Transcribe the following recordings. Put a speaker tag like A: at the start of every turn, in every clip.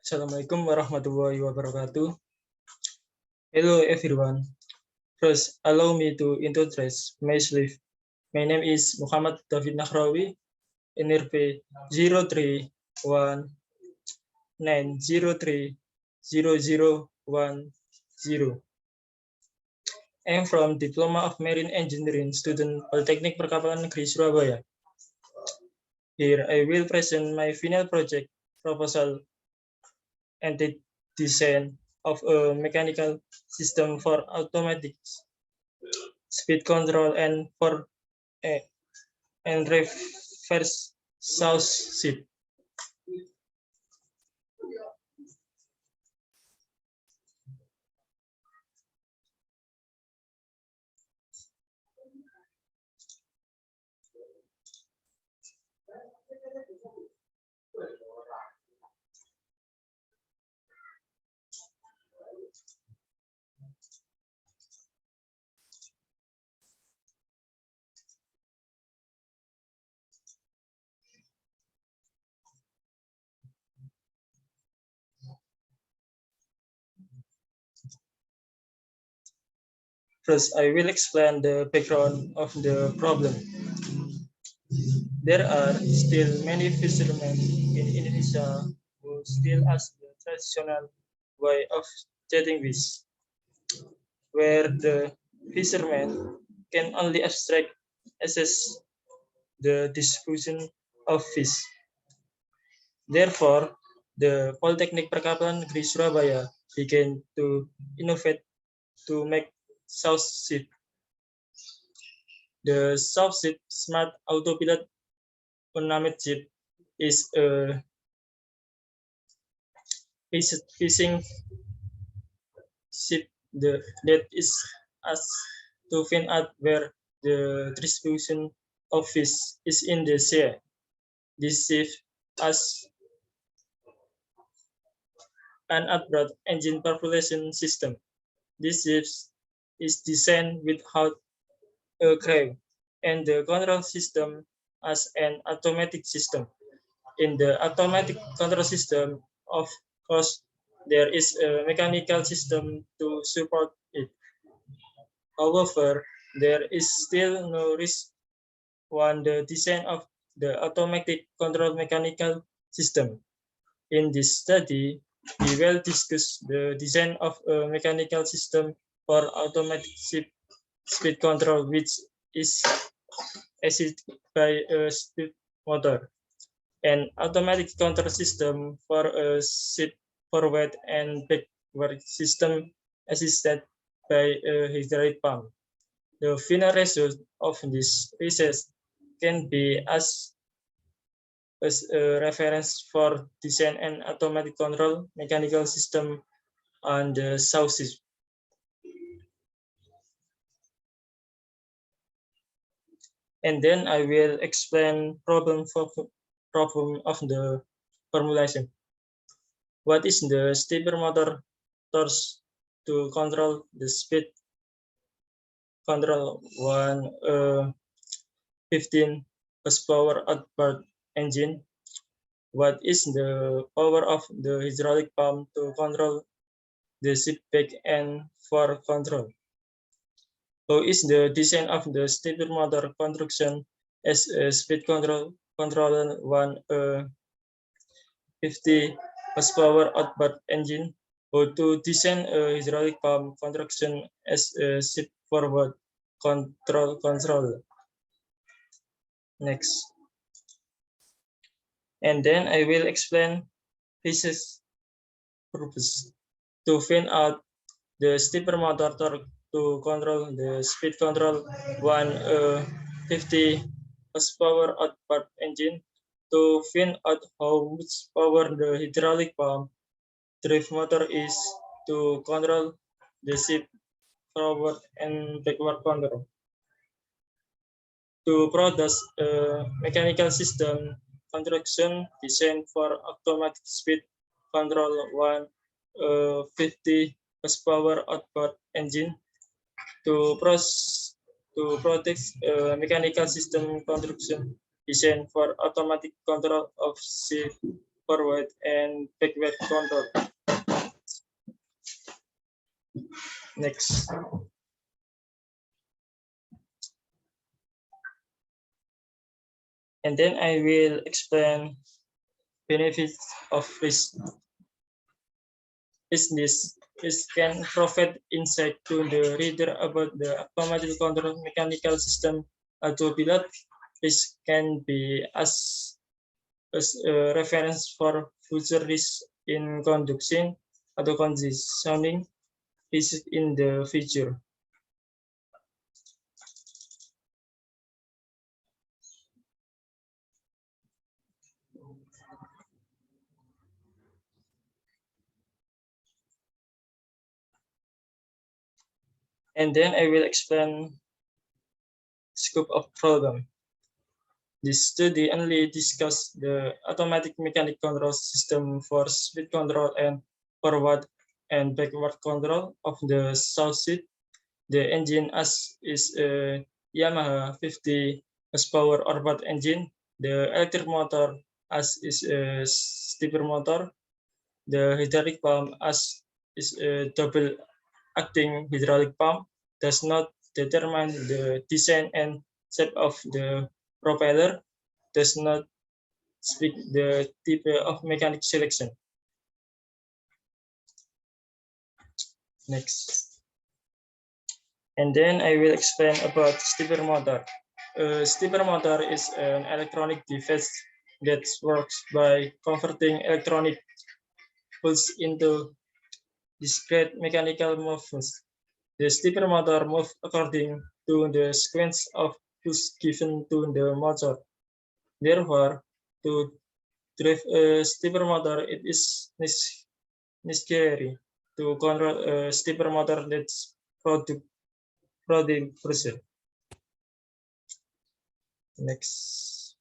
A: Assalamualaikum warahmatullahi wabarakatuh. Hello everyone. First, allow me to introduce myself. My name is Muhammad David Nahrawi, NRP 03190300010. I am from Diploma of Marine Engineering student Politeknik Perkapalan Negeri Surabaya. Here I will present my final project proposal and the design of a mechanical system for automatic speed control and reverse south shift. First, I will explain the background of the problem. There are still many fishermen in Indonesia who still ask the traditional way of catching fish, where the fishermen can only abstract assess the distribution of fish. Therefore, the Polytechnic Perkapalan Negeri Surabaya began to innovate to make South Shift. The South Shift Smart Autopilot Unmanned Ship is a fishing ship that is asked to find out where the distribution of fish is in the sea. This ship has an outboard engine propulsion system. This ship is designed without a crew, and the control system as an automatic system. In the automatic control system, of course, there is a mechanical system to support it. However, there is still no risk on the design of the automatic control mechanical system. In this study, we will discuss the design of a mechanical system for automatic speed control, which is assisted by a speed motor, an automatic control system for a ship forward and backward system assisted by a hydraulic pump. The final result of this research can be as a reference for design an automatic control mechanical system on the South Sea. And then I will explain problem of the formulation. What is the stepper motor torque to control the speed control 15 horsepower outboard engine? What is the power of the hydraulic pump to control the ship back and forth control? How is the design of the stepper motor construction as a speed controller 50 horsepower outboard engine? How to design a hydraulic pump construction as a ship forward control? Next. And then I will explain physics purpose to find out the stepper motor torque to control the speed control 50 horsepower outboard engine, to find out how much power the hydraulic pump drive motor is to control the ship forward and backward control. To produce a mechanical system construction designed for automatic speed control 50 horsepower outboard engine, to protect a mechanical system construction designed for automatic control of ship forward and backward control. Next. And then I will explain benefits of RISC. This can provide insight to the reader about the automatic control mechanical system autopilot. This can be as a reference for future risks in conduction atau conditioning risks in the future. And then I will explain scope of problem. This study only discussed the automatic mechanic control system for speed control and forward and backward control of the Southseed. The engine as is a Yamaha 50 horsepower Orbat engine. The electric motor as is a stepper motor. The hydraulic pump as is a double acting hydraulic pump. Does not determine the design and shape of the propeller. Does not speak the type of mechanic selection. Next. And then I will explain about stepper motor. A stepper motor is an electronic device that works by converting electronic pulse into discrete mechanical movements. The stepper motor moves according to the sequence of pulse given to the motor. Therefore, to drive a stepper motor, it is necessary to control a stepper motor that's product pressure. Next.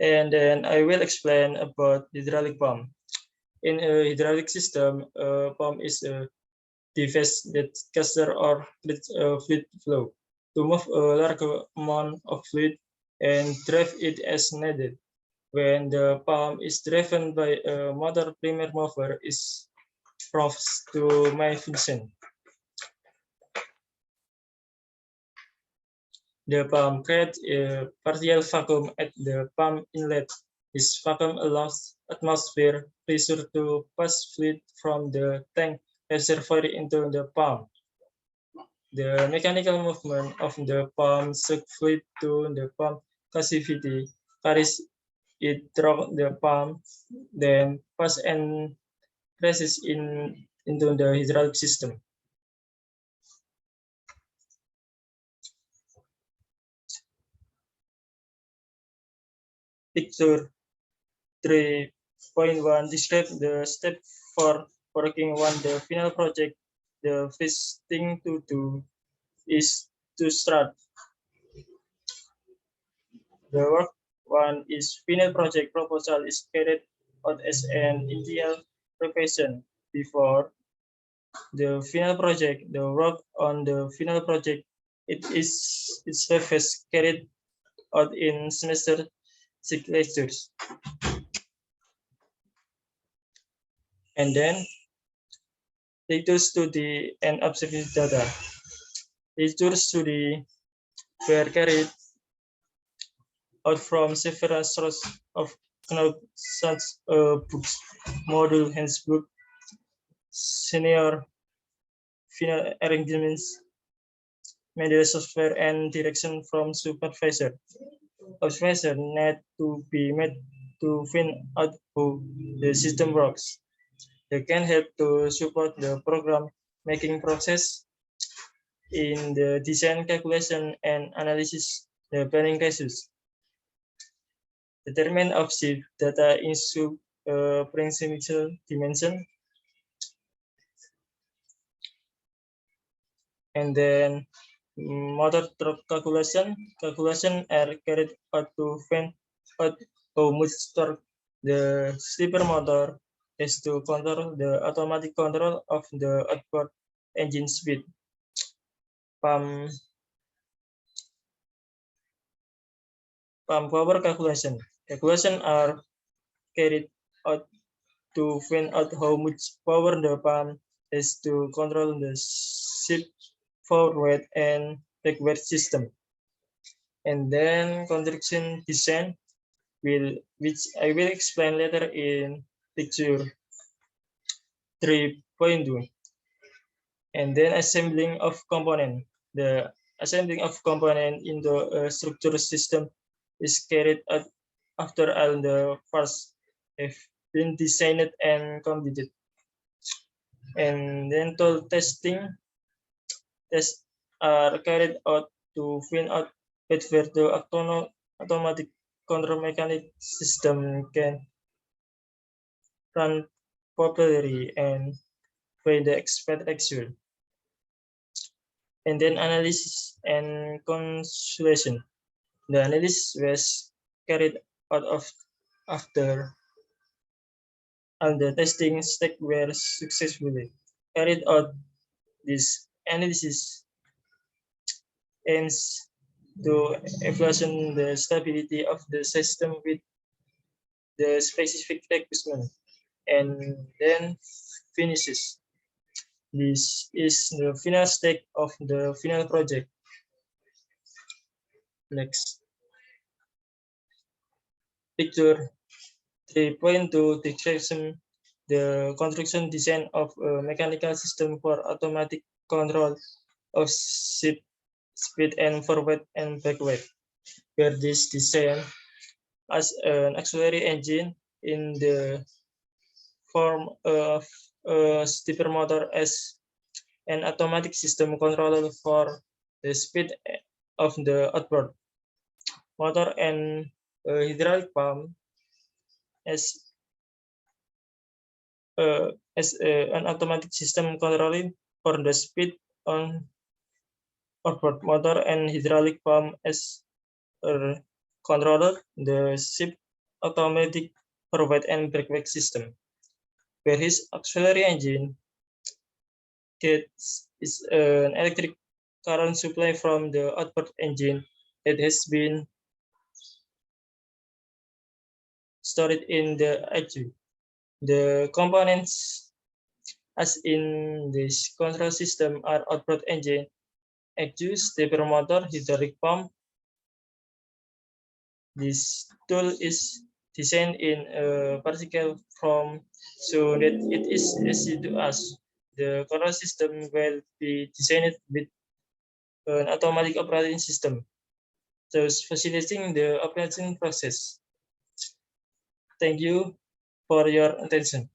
A: And then I will explain about hydraulic pump. In a hydraulic system, a pump is a device that captures or fluid flow to move a large amount of fluid and drive it as needed. When the pump is driven by a motor, primary mover is proves to malfunction. The pump creates a partial vacuum at the pump inlet. This vacuum allows atmosphere pressure to pass fluid from the tank reservoir into the pump. The mechanical movement of the pump sucks fluid to the pump cavity, carries it through the pump, then passes and presses into the hydraulic system. Picture 3.1 describes the step for working on the final project. The first thing to do is to start. The work one is final project proposal is carried out as an initial preparation before the final project. The work on the final project itself is carried out in semester 6 lectures. And then lecture study and observation data. Lecture study were carried out from several sources of knowledge such as books, module, handbook, senior final arrangements, media software, and direction from supervisor. Observation need to be made to find out how the system works. They can help to support the program making process in the design, calculation, and analysis the planning cases. Determine object data in principal dimension. And then motor drop calculation are carried out to find out how much torque the slipper motor is to control the automatic control of the outboard engine speed. Pump power calculation. Equations are carried out to find out how much power the pump has to control the ship forward and backward system. And then construction design, which I will explain later in picture 3.2. And then assembling of component. The assembling of component into a structure system is carried out after all the parts have been designed and completed. And then tool testing tests are carried out to find out whether the automatic control mechanism system can run properly and by the expected actual. And then analysis and consolidation. The analysis was carried out after all the testing steps were successfully carried out. This analysis aims to evaluate the stability of the system with the specific requirement and then finishes. This is the final stage of the final project. Next, picture 3.2 description the construction design of a mechanical system for automatic control of ship speed and forward and backward, where this design as an auxiliary engine in the form of a stepper motor as an automatic system controller for the speed of the outboard motor and a hydraulic pump as an automatic system controlling for the speed on outboard motor and hydraulic pump as a controller the ship automatic forward and backward system, where his auxiliary engine gets is an electric current supply from the outboard engine that has been stored in the IQ. The components as in this control system are outboard engine, IQ, stepper motor, hydraulic pump. This tool is designed in a particle form so that it is easy to use. The control system will be designed with an automatic operating system, thus facilitating the operating process. Thank you for your attention.